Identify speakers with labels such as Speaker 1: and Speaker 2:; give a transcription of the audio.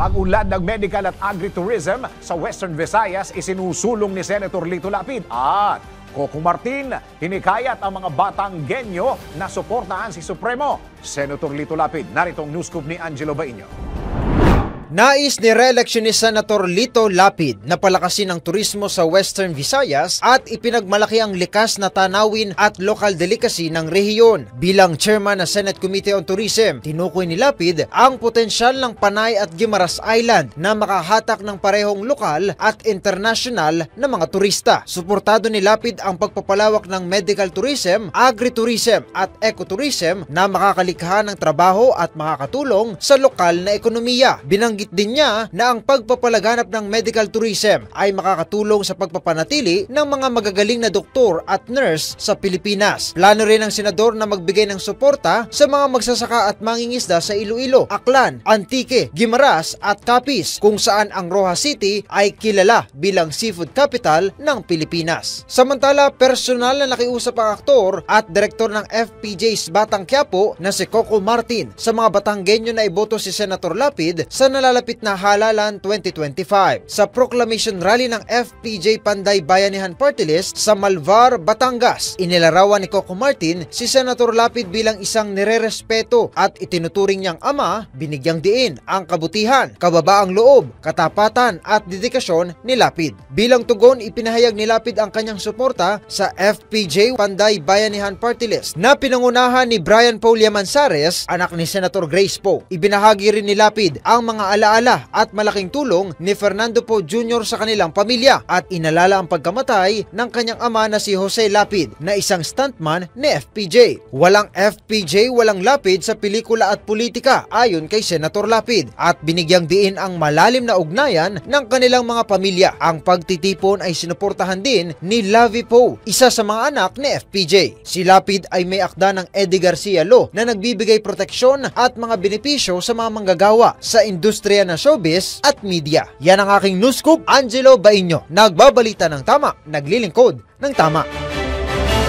Speaker 1: Pag-unlad ng medical at agritourism sa Western Visayas isinusulong ni Senator Lito Lapid at Coco Martin, hinikayat ang mga Batanggenyo na suportahan si Supremo. Senator Lito Lapid, narito ang news scoop ni Angelo Bainio.
Speaker 2: Nais ni re-election ni Senator Lito Lapid na palakasin ang turismo sa Western Visayas at ipinagmalaki ang likas na tanawin at local delicacy ng rehiyon. Bilang chairman ng Senate Committee on Tourism, tinukoy ni Lapid ang potensyal ng Panay at Guimaras Island na makahatak ng parehong lokal at international na mga turista. Suportado ni Lapid ang pagpapalawak ng medical tourism, agritourism at ecotourism na makakalikha ng trabaho at makakatulong sa lokal na ekonomiya. Binanggit din niya na ang pagpapalaganap ng medical tourism ay makakatulong sa pagpapanatili ng mga magagaling na doktor at nurse sa Pilipinas. Plano rin ng senador na magbigay ng suporta sa mga magsasaka at mangingisda sa Iloilo, Aklan, Antique, Guimaras at Capiz, kung saan ang Rojas City ay kilala bilang seafood capital ng Pilipinas. Samantala, personal na nakiusap ang aktor at direktor ng FPJ's Batang Quiapo na si Coco Martin sa mga Batanggenyo na iboto si Senator Lapid sa nalalapit na halalan 2025. Sa proclamation rally ng FPJ Panday Bayanihan Party List sa Malvar, Batangas, inilarawan ni Coco Martin si Senator Lapid bilang isang nirerespeto at itinuturing niyang ama, binigyang diin ang kabutihan, kababaang loob, katapatan at dedikasyon ni Lapid. Bilang tugon, ipinahayag ni Lapid ang kanyang suporta sa FPJ Panday Bayanihan Party List na pinangunahan ni Brian Paul Yamanzares, anak ni Senator Grace Poe. Ibinahagi rin ni Lapid ang mga alaala at malaking tulong ni Fernando Poe Jr. sa kanilang pamilya at inalala ang pagkamatay ng kanyang ama na si Jose Lapid na isang stuntman ni FPJ. Walang FPJ, walang Lapid sa pelikula at politika ayon kay Senator Lapid at binigyang diin ang malalim na ugnayan ng kanilang mga pamilya. Ang pagtitipon ay sinuportahan din ni Lavi Poe, isa sa mga anak ni FPJ. Si Lapid ay may akda ng Eddie Garcia Law na nagbibigay proteksyon at mga benepisyo sa mga manggagawa sa industriya na showbiz at media. Yan ang aking news scoop, Angelo Bainio. Nagbabalita ng tama, naglilingkod ng tama.